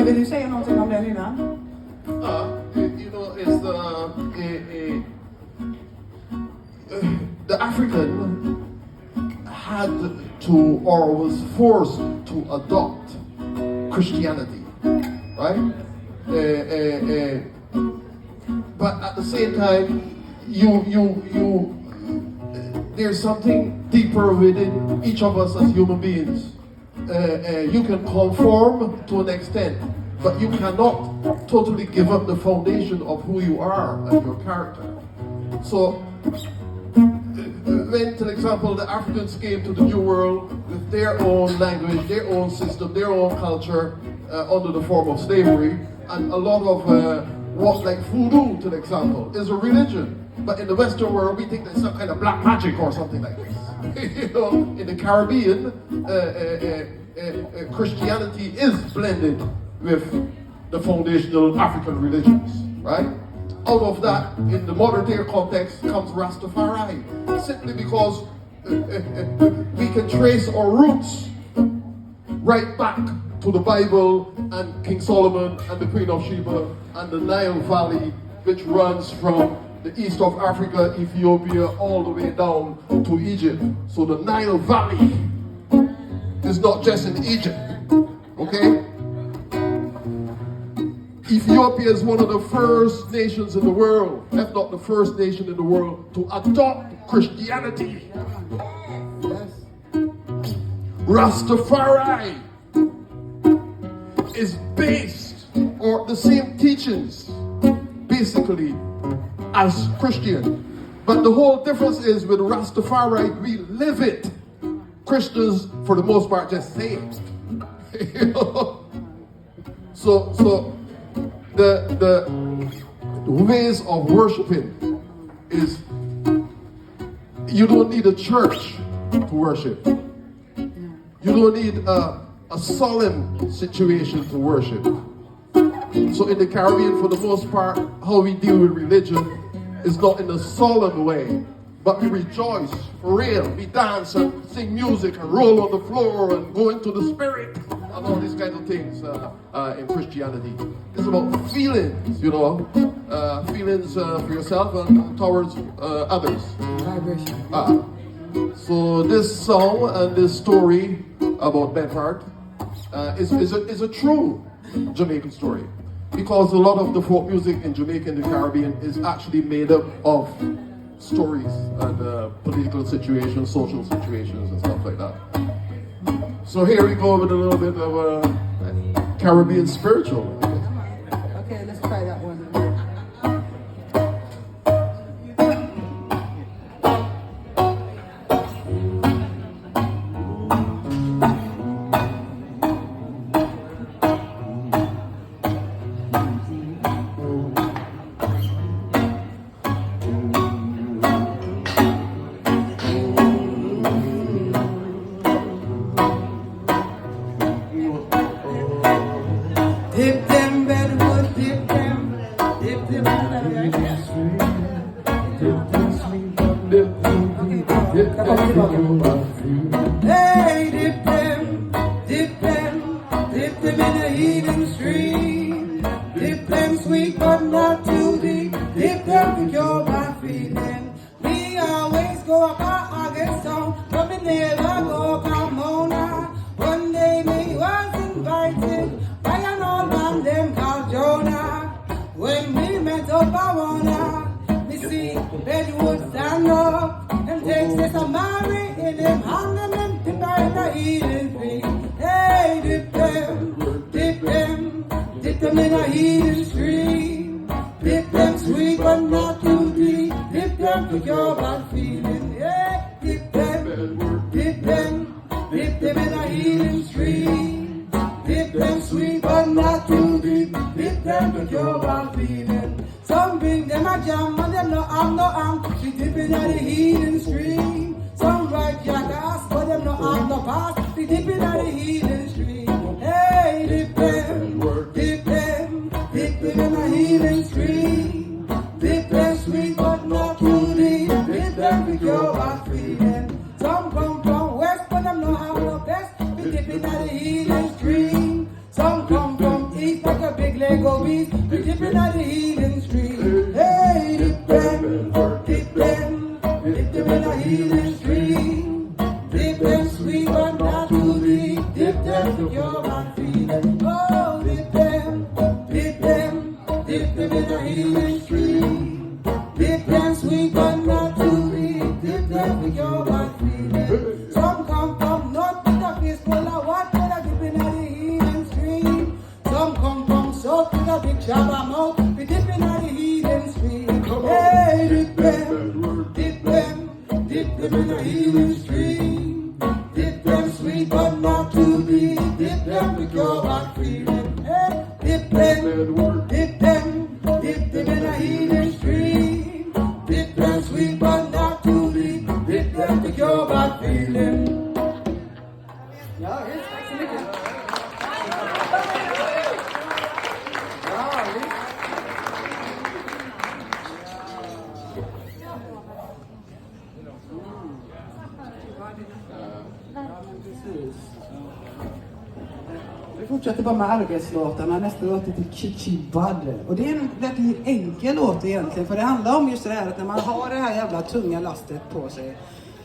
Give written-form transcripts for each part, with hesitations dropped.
vill du säga någonting om den innan? You know, it's the African had to or was forced to adopt Christianity, right? But at the same time, there's something deeper within each of us as human beings. You can conform to an extent, but you cannot totally give up the foundation of who you are and your character. So, when, for example, the Africans came to the New World with their own language, their own system, their own culture, under the form of slavery, and a lot of what, like voodoo, for example, is a religion. But in the Western world, we think there's some kind of black magic or something like this. You know, in the Caribbean, Christianity is blended with the foundational African religions, right? Out of that, in the modern day context, comes Rastafari, simply because we can trace our roots right back to the Bible and King Solomon and the Queen of Sheba and the Nile Valley, which runs from the east of Africa, Ethiopia, all the way down to Egypt. So the Nile Valley is not just in Egypt, okay? Ethiopia is one of the first nations in the world, if not the first nation in the world, to adopt Christianity. Yes. Rastafari is based, or the same teachings, basically, as Christian. But the whole difference is with Rastafari, we live it. Christians, for the most part, just say it. You know? So the ways of worshiping is, you don't need a church to worship. You don't need a solemn situation to worship. So in the Caribbean, for the most part, how we deal with religion is not in a solemn way, but we rejoice for real. We dance and sing music and roll on the floor and go into the spirit and all these kinds of things in Christianity. It's about feelings, you know, feelings for yourself and towards others. Vibration. So this song and this story about Bedford is a true Jamaican story, because a lot of the folk music in Jamaica and the Caribbean is actually made up of stories and political situations, social situations and stuff like that. So here we go with a little bit of Caribbean spiritual. Okay, let's try that one. Hey, dip them in a healing stream. Dip them sweet but not too deep. Dip them to cure my feeling. We always go up our August song, but we never go Pomona. One day me was invited by an old man them called Jonah. When we met up I wanna, me see Bedwood stand up and take this a Mary in him hand them and dip her in the healing stream. Hey, dip them in a healing stream. Dip them sweet but not too deep. Dip them to cure bad feeling. Yeah, dip them in a healing stream. Dip them sweet but not too deep. Dip them to cure bad feeling. Some bring them a jam and them no arm. She dip in a healing stream. Some ride jackass but them no arm no pass. She dip in a healing stream. Hey, dip them in a healing stream. Dip them sweet but not too deep. Dip them to cure bad feeling. Some come from west but them no have no best. We dip in a healing stream. Some come from east big Lego beats. We dipping at the healing stream. Hey, dip them, dip them, dip them in the healing stream. Dip them sweet but not too deep. Dip them to your man feeling. Oh, dip them, dip them, dip them in the healing stream. Dip them sweet but not too deep. Dip them to your man feeling. Some come from north with a face full of water. Dip in the healing stream. Some come from south with a big shabba mouth. We dip in the healing stream. Hey, dip them, dip them, dip them in the healing stream. Dip them sweet but not too deep. Dip them with your back feeling. Hey, dip them, dip them, dip them in the healing stream. Dip them sweet but not too deep. Dip them with your back feeling. Ja, visst. Tack så mycket. Ja, visst. Ja, men precis. Vi fortsätter bara med arbetslåtarna. Nästa låt heter Chichi Bud. Och det är en väldigt enkel låt egentligen. För det handlar om just det här att när man har det här jävla tunga lastet på sig.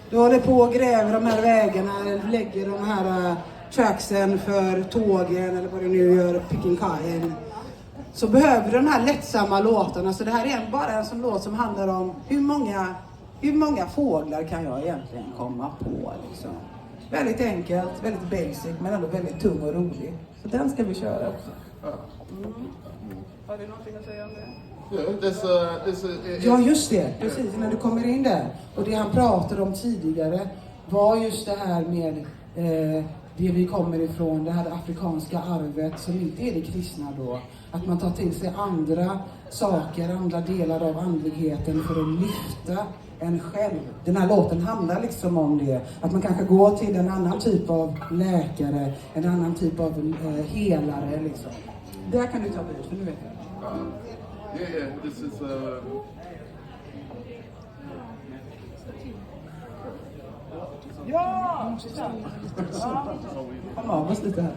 Du håller på och gräver de här vägarna, lägger de här tracksen för tågen eller vad du nu gör, picking kajen. Så behöver du de här lättsamma låtarna. Så det här är bara en sån låt som handlar om hur många fåglar kan jag egentligen komma på liksom. Väldigt enkelt, väldigt basic men ändå väldigt tung och rolig. Så den ska vi köra också. Har du någonting att säga om det? Yeah, Ja, just det. Precis, när du kommer in där. Och det han pratade om tidigare var just det här med det vi kommer ifrån, det här afrikanska arvet som inte är det kristna då. Att man tar till sig andra saker, andra delar av andligheten för att lyfta en själv. Den här låten handlar liksom om det. Att man kanske går till en annan typ av läkare, en annan typ av helare liksom. Där kan du ta vid, för nu vet jag. yeah, this is Ja! Kom av oss lite här.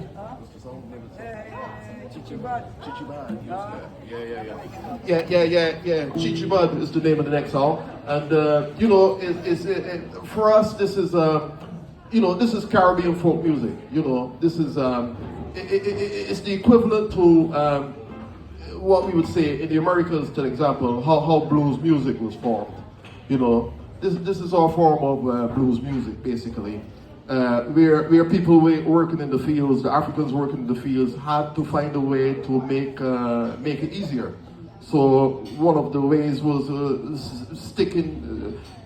Yeah. Chichi Bud is the name of the next song, and you know, for us this is you know, this is Caribbean folk music. You know, this is it's the equivalent to what we would say in the Americas, for example, how blues music was formed. You know, this is our form of blues music, basically. Where people working in the fields, the Africans working in the fields, had to find a way to make it easier. So one of the ways was sticking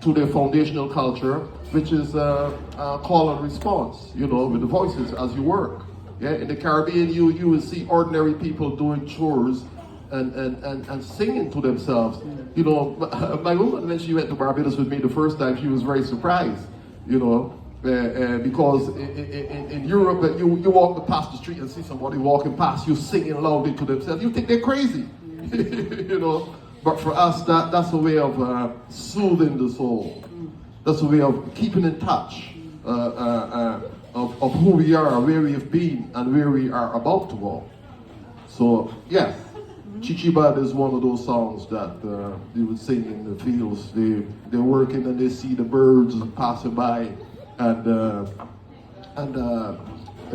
to their foundational culture, which is call and response. You know, with the voices as you work. Yeah, in the Caribbean, you will see ordinary people doing chores and singing to themselves. You know, my woman, when she went to Barbados with me the first time, she was very surprised. You know. Because in Europe, you walk past the street and see somebody walking past you singing loudly to themselves. You think they're crazy, you know. But for us, that's a way of soothing the soul. That's a way of keeping in touch of who we are, where we have been, and where we are about to go. So, yeah, Chichi Bud is one of those songs that they would sing in the fields. They're working and they see the birds passing by. And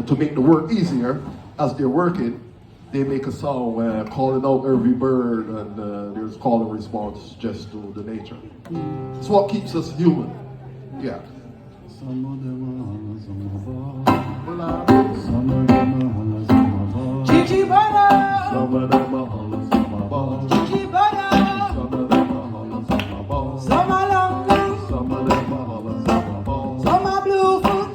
to make the work easier, as they're working, they make a song calling out every bird, and there's call and response just to the nature. It's what keeps us human. Yeah. Chichi Bada, Chichi Bada, Summer long blue, Summer blue foot,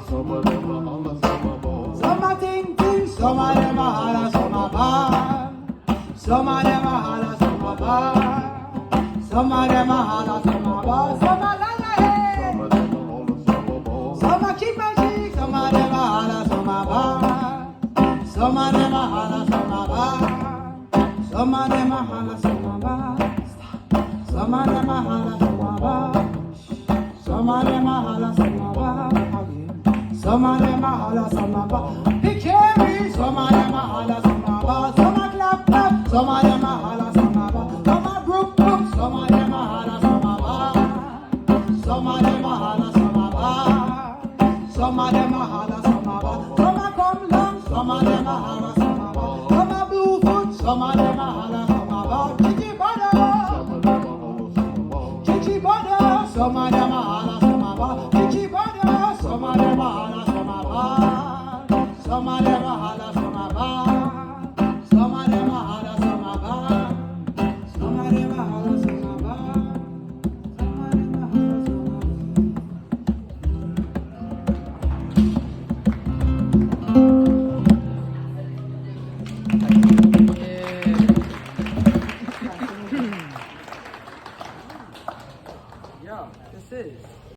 Summer ting ting, Summer dem a holla, Summer bar, Summer dem a holla, Summer bar, Summer dem a holla, Summer bar, Summer la la hey, Summer keep my cheek, Summer dem a holla, Summer bar, Summer dem a holla, Summer bar, Summer dem a holla, Summer bar, Summer dem a holla, Summer bar. Some of them a holla, some a bar. Some of them a holla, some a bar. They carry. Some of them a holla, some a bar. Some a clap. Some of them a holla, some a ba. Some a brook, some of them a holla, some a ba. Some of them a holla, some a ba. Some of them a holla, some a ba. Some a come long, some of them a holla, some a ba. Some a blue foot, some of them a holla, some a ba. Chichi butter, chichi butter. Some of them a holla, some a ba. Chichi butter, some of them a holla, some a ba. Some of them a holla.